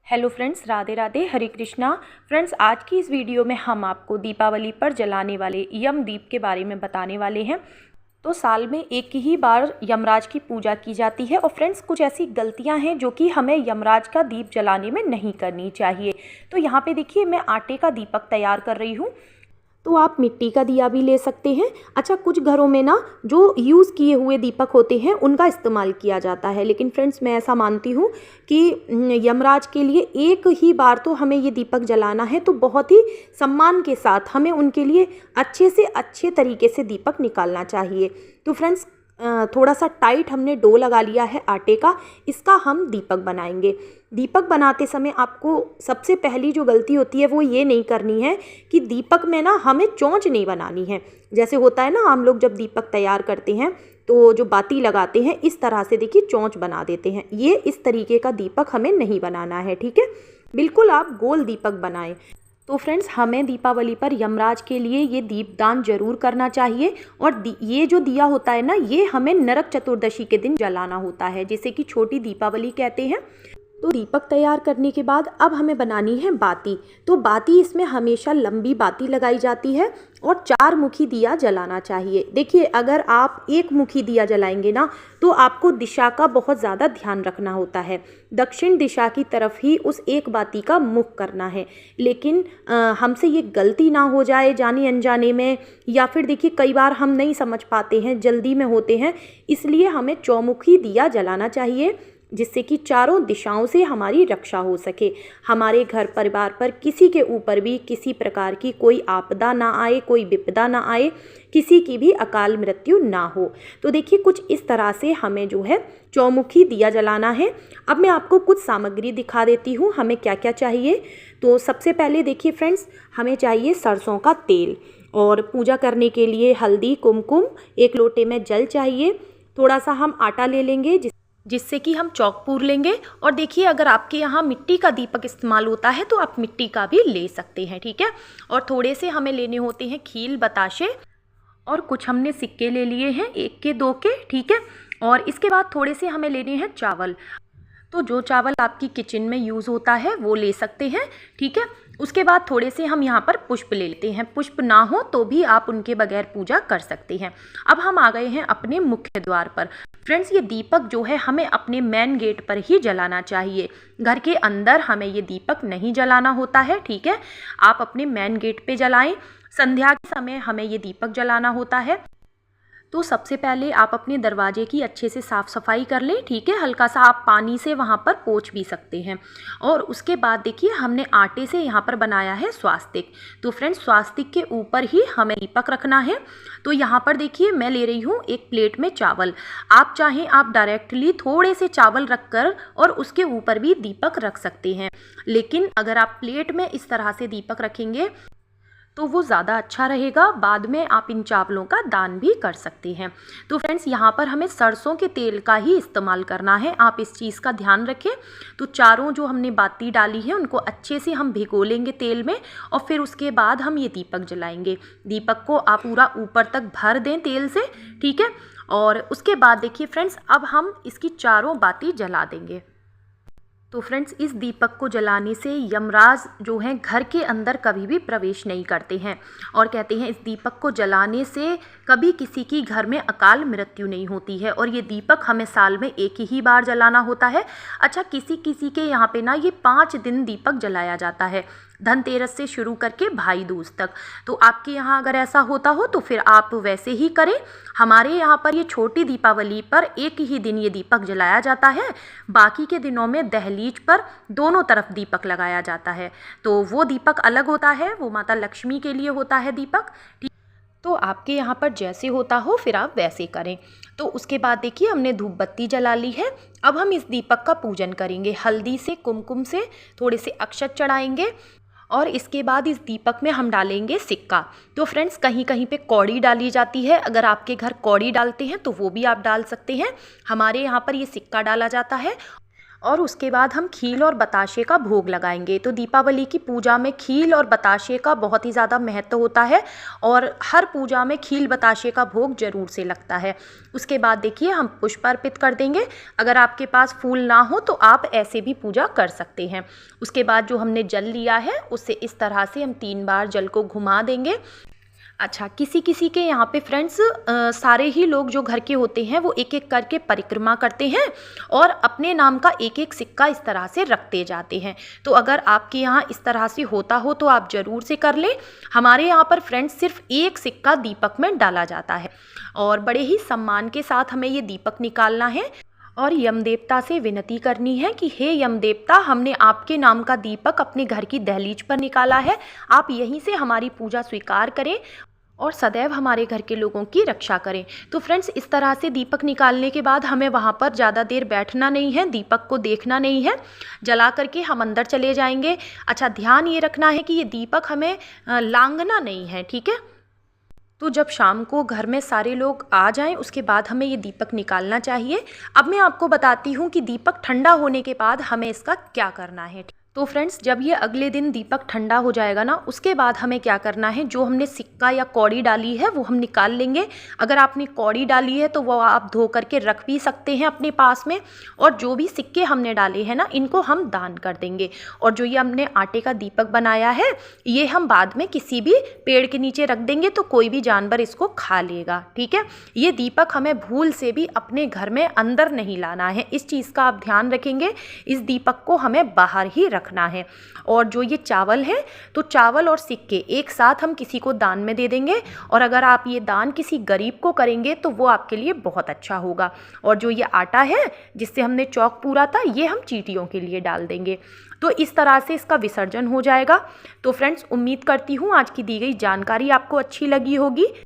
Hello friends, Radhe Radhe, हरे Krishna. Friends, आज की इस वीडियो में हम आपको दीपावली पर जलाने वाले यम दीप के बारे में बताने वाले हैं। तो साल में एक ही बार यमराज की पूजा की जाती है और फ्रेंड्स कुछ ऐसी गलतियां हैं जो कि हमें यमराज का दीप जलाने में नहीं करनी चाहिए। तो यहाँ पे देखिए, मैं आटे का दीपक तैयार कर रही हूँ। तो आप मिट्टी का दिया भी ले सकते हैं। अच्छा, कुछ घरों में ना जो यूज़ किए हुए दीपक होते हैं उनका इस्तेमाल किया जाता है, लेकिन फ्रेंड्स मैं ऐसा मानती हूँ कि यमराज के लिए एक ही बार तो हमें ये दीपक जलाना है, तो बहुत ही सम्मान के साथ हमें उनके लिए अच्छे से अच्छे तरीके से दीपक निकालना चाहिए। तो फ्रेंड्स थोड़ा सा टाइट हमने डो लगा लिया है आटे का, इसका हम दीपक बनाएंगे। दीपक बनाते समय आपको सबसे पहली जो गलती होती है वो ये नहीं करनी है कि दीपक में ना हमें चोंच नहीं बनानी है। जैसे होता है ना, हम लोग जब दीपक तैयार करते हैं तो जो बाती लगाते हैं इस तरह से देखिए चोंच बना देते हैं। ये इस तरीके का दीपक हमें नहीं बनाना है, ठीक है। बिल्कुल आप गोल दीपक बनाएं। तो फ्रेंड्स, हमें दीपावली पर यमराज के लिए ये दीपदान जरूर करना चाहिए। और ये जो दिया होता है ना, ये हमें नरक चतुर्दशी के दिन जलाना होता है, जिसे कि छोटी दीपावली कहते हैं। तो दीपक तैयार करने के बाद अब हमें बनानी है बाती। तो बाती, इसमें हमेशा लंबी बाती लगाई जाती है और 4 मुखी दिया जलाना चाहिए। देखिए, अगर आप एक मुखी दिया जलाएंगे ना तो आपको दिशा का बहुत ज़्यादा ध्यान रखना होता है। दक्षिण दिशा की तरफ ही उस एक बाती का मुख करना है। लेकिन हमसे ये गलती ना हो जाए जाने अनजाने में, या फिर देखिए कई बार हम नहीं समझ पाते हैं, जल्दी में होते हैं, इसलिए हमें चौमुखी दिया जलाना चाहिए, जिससे कि चारों दिशाओं से हमारी रक्षा हो सके। हमारे घर परिवार पर किसी के ऊपर भी किसी प्रकार की कोई आपदा ना आए, कोई विपदा ना आए, किसी की भी अकाल मृत्यु ना हो। तो देखिए, कुछ इस तरह से हमें जो है चौमुखी दिया जलाना है। अब मैं आपको कुछ सामग्री दिखा देती हूँ हमें क्या क्या चाहिए। तो सबसे पहले देखिए फ्रेंड्स, हमें चाहिए सरसों का तेल, और पूजा करने के लिए हल्दी, कुमकुम, 1 लोटे में जल चाहिए। थोड़ा सा हम आटा ले लेंगे जिससे कि हम चौक पूर लेंगे। और देखिए, अगर आपके यहाँ मिट्टी का दीपक इस्तेमाल होता है तो आप मिट्टी का भी ले सकते हैं, ठीक है। और थोड़े से हमें लेने होते हैं खील, बताशे, और कुछ हमने सिक्के ले लिए हैं 1 के 2 के, ठीक है। और इसके बाद थोड़े से हमें लेने हैं चावल। तो जो चावल आपकी किचन में यूज़ होता है वो ले सकते हैं, ठीक है। उसके बाद थोड़े से हम यहाँ पर पुष्प ले लेते हैं। पुष्प ना हो तो भी आप उनके बगैर पूजा कर सकते हैं। अब हम आ गए हैं अपने मुख्य द्वार पर। फ्रेंड्स, ये दीपक जो है हमें अपने मेन गेट पर ही जलाना चाहिए। घर के अंदर हमें ये दीपक नहीं जलाना होता है, ठीक है। आप अपने मेन गेट पे जलाएं। संध्या के समय हमें ये दीपक जलाना होता है। तो सबसे पहले आप अपने दरवाजे की अच्छे से साफ़ सफाई कर लें, ठीक है। हल्का सा आप पानी से वहाँ पर पोंछ भी सकते हैं। और उसके बाद देखिए, हमने आटे से यहाँ पर बनाया है स्वास्तिक। तो फ्रेंड्स, स्वास्तिक के ऊपर ही हमें दीपक रखना है। तो यहाँ पर देखिए, मैं ले रही हूँ एक प्लेट में चावल। आप चाहें आप डायरेक्टली थोड़े से चावल रख कर और उसके ऊपर भी दीपक रख सकते हैं, लेकिन अगर आप प्लेट में इस तरह से दीपक रखेंगे तो वो ज़्यादा अच्छा रहेगा। बाद में आप इन चावलों का दान भी कर सकते हैं। तो फ्रेंड्स, यहाँ पर हमें सरसों के तेल का ही इस्तेमाल करना है, आप इस चीज़ का ध्यान रखें। तो चारों जो हमने बाती डाली है उनको अच्छे से हम भिगो लेंगे तेल में, और फिर उसके बाद हम ये दीपक जलाएंगे। दीपक को आप पूरा ऊपर तक भर दें तेल से, ठीक है। और उसके बाद देखिए फ्रेंड्स, अब हम इसकी चारों बाती जला देंगे। तो फ्रेंड्स, इस दीपक को जलाने से यमराज जो हैं घर के अंदर कभी भी प्रवेश नहीं करते हैं, और कहते हैं इस दीपक को जलाने से कभी किसी की घर में अकाल मृत्यु नहीं होती है। और ये दीपक हमें साल में एक ही बार जलाना होता है। अच्छा, किसी किसी के यहाँ पे ना ये 5 दिन दीपक जलाया जाता है, धनतेरस से शुरू करके भाई दूज तक। तो आपके यहाँ अगर ऐसा होता हो तो फिर आप वैसे ही करें। हमारे यहाँ पर ये छोटी दीपावली पर एक ही दिन ये दीपक जलाया जाता है, बाकी के दिनों में दहलीज पर दोनों तरफ दीपक लगाया जाता है। तो वो दीपक अलग होता है, वो माता लक्ष्मी के लिए होता है दीपक। तो आपके यहाँ पर जैसे होता हो फिर आप वैसे करें। तो उसके बाद देखिए, हमने धूप बत्ती जला ली है। अब हम इस दीपक का पूजन करेंगे। हल्दी से, कुमकुम से थोड़े से अक्षत चढ़ाएंगे, और इसके बाद इस दीपक में हम डालेंगे सिक्का। तो फ्रेंड्स, कहीं कहीं पे कौड़ी डाली जाती है, अगर आपके घर कौड़ी डालते हैं तो वो भी आप डाल सकते हैं। हमारे यहाँ पर ये सिक्का डाला जाता है। और उसके बाद हम खील और बताशे का भोग लगाएंगे। तो दीपावली की पूजा में खील और बताशे का बहुत ही ज़्यादा महत्व होता है और हर पूजा में खील बताशे का भोग ज़रूर से लगता है। उसके बाद देखिए हम पुष्प अर्पित कर देंगे। अगर आपके पास फूल ना हो तो आप ऐसे भी पूजा कर सकते हैं। उसके बाद जो हमने जल लिया है उससे इस तरह से हम 3 बार जल को घुमा देंगे। अच्छा, किसी किसी के यहाँ पे फ्रेंड्स सारे ही लोग जो घर के होते हैं वो एक एक करके परिक्रमा करते हैं और अपने नाम का एक एक सिक्का इस तरह से रखते जाते हैं। तो अगर आपके यहाँ इस तरह से होता हो तो आप ज़रूर से कर लें। हमारे यहाँ पर फ्रेंड्स सिर्फ एक सिक्का दीपक में डाला जाता है और बड़े ही सम्मान के साथ हमें ये दीपक निकालना है और यम देवता से विनती करनी है कि हे यम देवता, हमने आपके नाम का दीपक अपने घर की दहलीज पर निकाला है, आप यहीं से हमारी पूजा स्वीकार करें और सदैव हमारे घर के लोगों की रक्षा करें। तो फ्रेंड्स, इस तरह से दीपक निकालने के बाद हमें वहाँ पर ज़्यादा देर बैठना नहीं है, दीपक को देखना नहीं है, जला करके हम अंदर चले जाएंगे। अच्छा, ध्यान ये रखना है कि ये दीपक हमें लांघना नहीं है, ठीक है। तो जब शाम को घर में सारे लोग आ जाएं उसके बाद हमें ये दीपक निकालना चाहिए। अब मैं आपको बताती हूँ कि दीपक ठंडा होने के बाद हमें इसका क्या करना है। तो फ्रेंड्स, जब ये अगले दिन दीपक ठंडा हो जाएगा ना, उसके बाद हमें क्या करना है, जो हमने सिक्का या कौड़ी डाली है वो हम निकाल लेंगे। अगर आपने कौड़ी डाली है तो वो आप धो करके रख भी सकते हैं अपने पास में, और जो भी सिक्के हमने डाले हैं ना इनको हम दान कर देंगे। और जो ये हमने आटे का दीपक बनाया है ये हम बाद में किसी भी पेड़ के नीचे रख देंगे तो कोई भी जानवर इसको खा लेगा, ठीक है। ये दीपक हमें भूल से भी अपने घर में अंदर नहीं लाना है, इस चीज़ का आप ध्यान रखेंगे। इस दीपक को हमें बाहर ही रखना है। और जो ये चावल है तो चावल और सिक्के एक साथ हम किसी को दान में दे देंगे, और अगर आप ये दान किसी गरीब को करेंगे तो वो आपके लिए बहुत अच्छा होगा। और जो ये आटा है जिससे हमने चौक पूरा था ये हम चींटियों के लिए डाल देंगे। तो इस तरह से इसका विसर्जन हो जाएगा। तो फ्रेंड्स, उम्मीद करती हूँ आज की दी गई जानकारी आपको अच्छी लगी होगी।